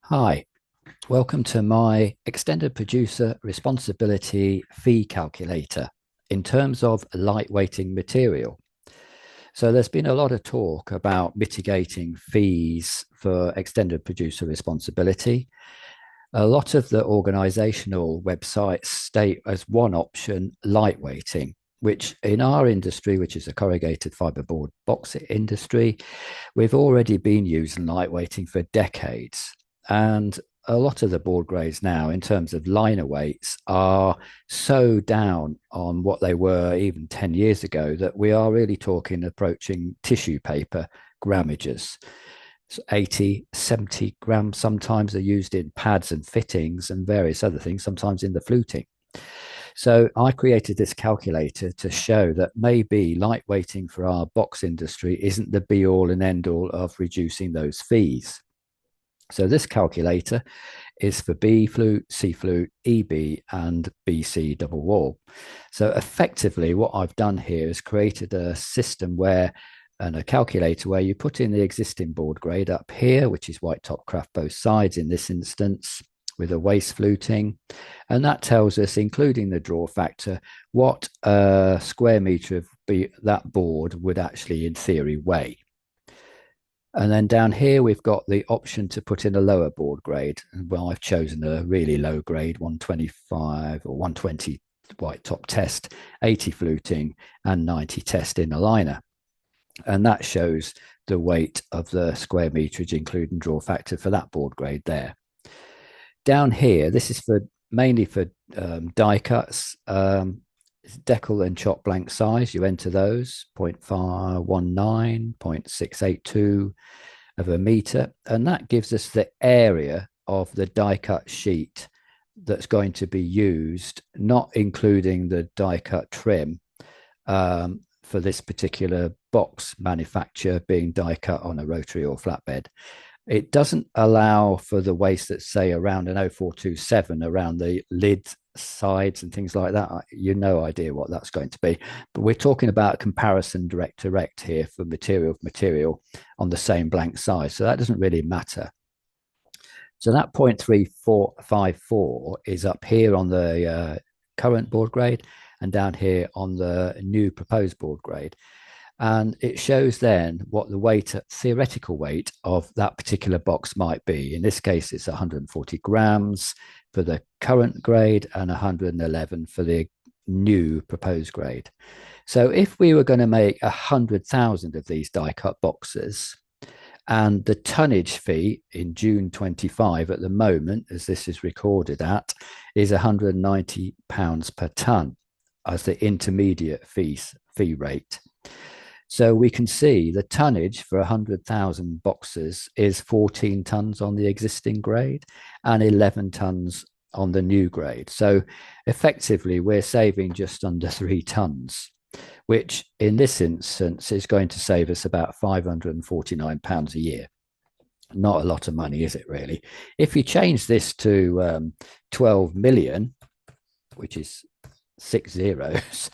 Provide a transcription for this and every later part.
Hi, welcome to my extended producer responsibility fee calculator in terms of lightweighting material. So there's been a lot of talk about mitigating fees for extended producer responsibility. A lot of the organizational websites state as one option lightweighting, which in our industry, which is a corrugated fiberboard box industry, we've already been using lightweighting for decades. And a lot of the board grades now, in terms of liner weights, are so down on what they were even 10 years ago that we are really talking approaching tissue paper grammages. 80, 70 grams sometimes are used in pads and fittings and various other things, sometimes in the fluting. So I created this calculator to show that maybe lightweighting for our box industry isn't the be all and end all of reducing those fees. So this calculator is for B flute, C flute, EB, and BC double wall. So effectively, what I've done here is created a system where, and a calculator where you put in the existing board grade up here, which is white top craft both sides in this instance, with a waste fluting. And that tells us, including the draw factor, what a square meter of that board would actually, in theory, weigh. And then down here, we've got the option to put in a lower board grade. Well, I've chosen a really low grade, 125 or 120 white top test, 80 fluting, and 90 test in a liner. And that shows the weight of the square meterage, including draw factor for that board grade there. Down here, this is for mainly for die cuts. Decal and chop blank size, you enter those 0.519, 0.682 of a meter, and that gives us the area of the die cut sheet that's going to be used, not including the die cut trim for this particular box manufacture being die cut on a rotary or flatbed. It doesn't allow for the waste that's, say, around an 0427 around the lid sides and things like that. You no idea what that's going to be. But we're talking about comparison direct to direct here for material on the same blank size. So that doesn't really matter. So that 0.3454 is up here on the current board grade and down here on the new proposed board grade. And it shows then what the weight, theoretical weight of that particular box might be. In this case, it's 140 grams for the current grade and 111 for the new proposed grade. So if we were going to make 100,000 of these die cut boxes, and the tonnage fee in June 25 at the moment, as this is recorded at, is £190 per tonne as the intermediate fee rate. So we can see the tonnage for 100,000 boxes is 14 tons on the existing grade and 11 tons on the new grade. So effectively, we're saving just under 3 tons, which in this instance is going to save us about £549 a year. Not a lot of money, is it really? If you change this to 12 million, which is 6 zeros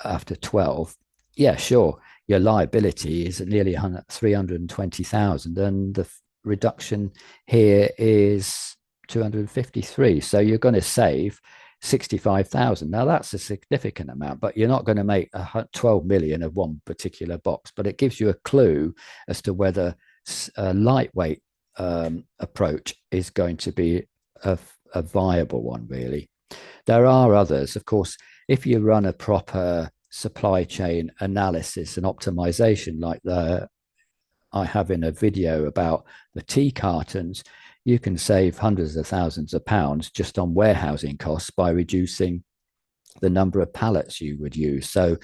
after 12, yeah, sure. Your liability is nearly 320,000 and the reduction here is 253. So you're going to save 65,000. Now that's a significant amount, but you're not going to make 12 million of one particular box, but it gives you a clue as to whether a lightweight approach is going to be a viable one, really. There are others, of course. If you run a proper supply chain analysis and optimization like I have in a video about the tea cartons, you can save hundreds of thousands of pounds just on warehousing costs by reducing the number of pallets you would use. So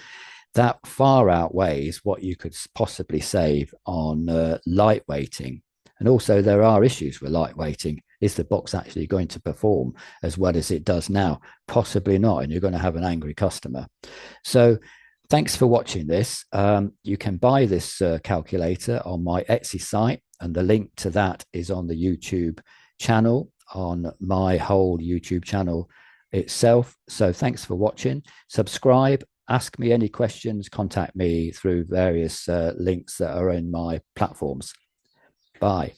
that far outweighs what you could possibly save on lightweighting. And also there are issues with lightweighting. Is the box actually going to perform as well as it does now? Possibly not, and you're going to have an angry customer. So thanks for watching this. You can buy this calculator on my Etsy site, and the link to that is on the YouTube channel, on my whole YouTube channel itself. So thanks for watching. Subscribe, ask me any questions, contact me through various links that are in my platforms. Bye.